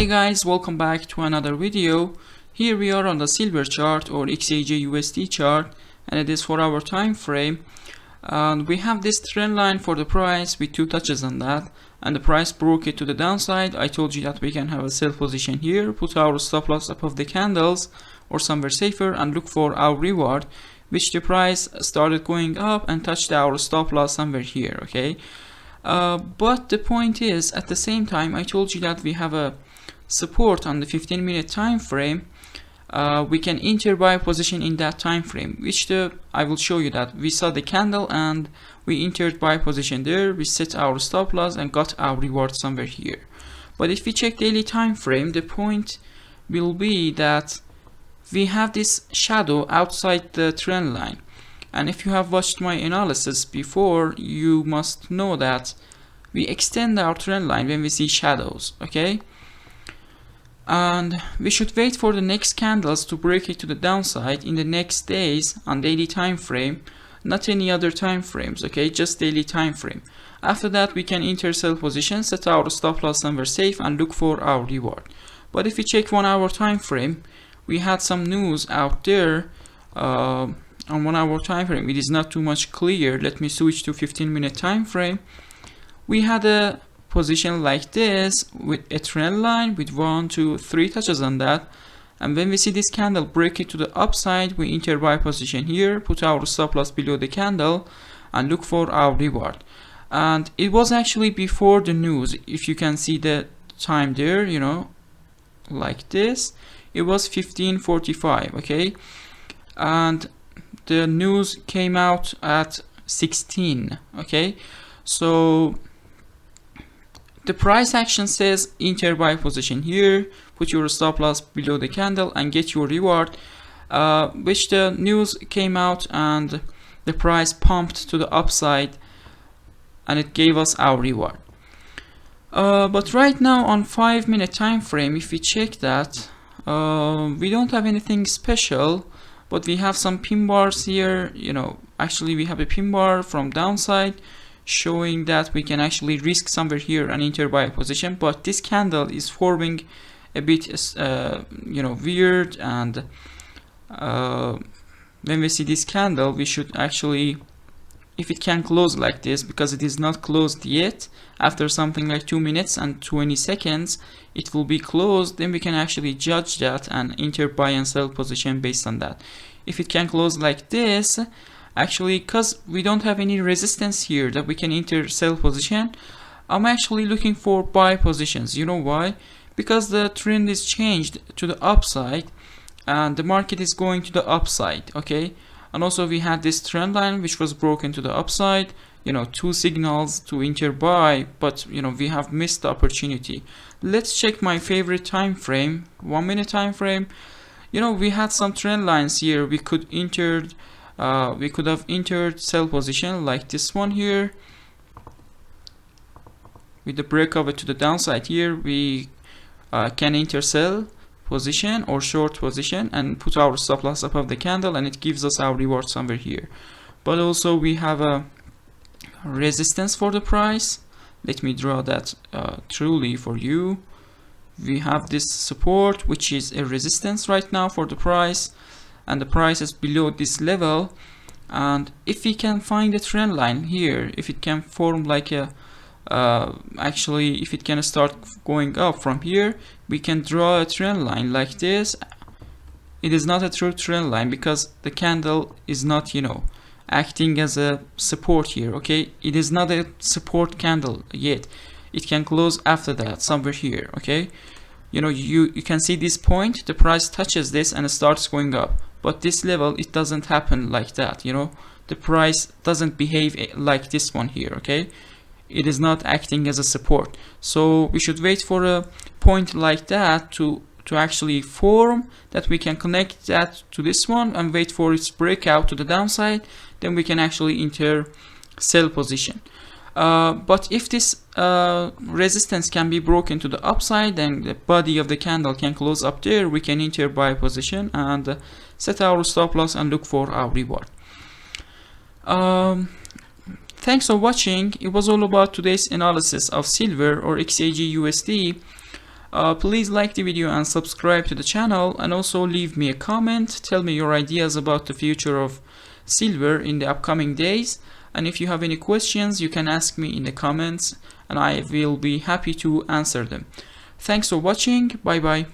Hey guys, welcome back to another video. Here we are on the silver chart or xagusd chart, and it is for our time frame. And we have this trend line for the price with two touches on that, and the price broke it to the downside. I told you that we can have a sell position here, put our stop loss above the candles or somewhere safer, and look for our reward, which the price started going up and touched our stop loss somewhere here. Okay, but the point is, at the same time, I told you that we have a support on the 15-minute time frame. We can enter buy position in that time frame, which I will show you that we saw the candle and we entered buy position there. We set our stop loss and got our reward somewhere here. But if we check daily time frame, the point will be that we have this shadow outside the trend line. And if you have watched my analysis before, you must know that we extend our trend line when we see shadows. Okay, and we should wait for the next candles to break it to the downside in the next days on daily time frame, not any other time frames. Okay, just daily time frame. After that, we can enter sell position, set our stop loss somewhere safe, and look for our reward. But if we check 1 hour time frame, we had some news out there. On 1 hour time frame, it is not too much clear. Let me switch to 15-minute time frame. We had a position like this with a trend line with 1, 2, 3 touches on that, and when we see this candle break it to the upside, we enter buy position here, put our stop loss below the candle, and look for our reward. And it was actually before the news. If you can see the time there, you know, like this, it was 15:45. okay, and the news came out at 16. Okay, so the price action says enter buy position here, put your stop loss below the candle, and get your reward, which the news came out and the price pumped to the upside and it gave us our reward. But right now on 5-minute time frame, if we check that, we don't have anything special. But we have some pin bars here. You know, actually we have a pin bar from downside showing that we can actually risk somewhere here and enter buy position. But this candle is forming a bit you know, weird, and when we see this candle, we should actually, if it can close like this, because it is not closed yet, after something like 2 minutes and 20 seconds it will be closed, then we can actually judge that and enter buy and sell position based on that. If it can close like this, actually, because we don't have any resistance here that we can enter sell position, I'm actually looking for buy positions. You know why? Because the trend is changed to the upside and the market is going to the upside. Okay, and also we had this trend line which was broken to the upside, you know, 2 signals to enter buy, but you know, we have missed the opportunity. Let's check my favorite time frame, 1-minute time frame. You know, we had some trend lines here. We could have entered sell position like this one here. With the break of it to the downside here, we can enter sell position or short position and put our stop loss above the candle, and it gives us our reward somewhere here. But also we have a resistance for the price. Let me draw that truly for you. We have this support, which is a resistance right now for the price, and the price is below this level. And if we can find a trend line here, if it can form like a actually, if it can start going up from here, we can draw a trend line like this. It is not a true trend line because the candle is not, you know, acting as a support here. Okay, it is not a support candle yet. It can close after that somewhere here. Okay, you know, you can see this point, the price touches this and it starts going up, but this level, it doesn't happen like that. You know, the price doesn't behave like this one here. Okay, it is not acting as a support, so we should wait for a point like that to actually form, that we can connect that to this one and wait for its breakout to the downside. Then we can actually enter sell position. But if this resistance can be broken to the upside, then the body of the candle can close up there, we can enter buy position and set our stop loss and look for our reward. Thanks for watching. It was all about today's analysis of silver or xagusd. Please like the video and subscribe to the channel, and also leave me a comment. Tell me your ideas about the future of silver in the upcoming days, and if you have any questions you can ask me in the comments and I will be happy to answer them. Thanks for watching. Bye bye.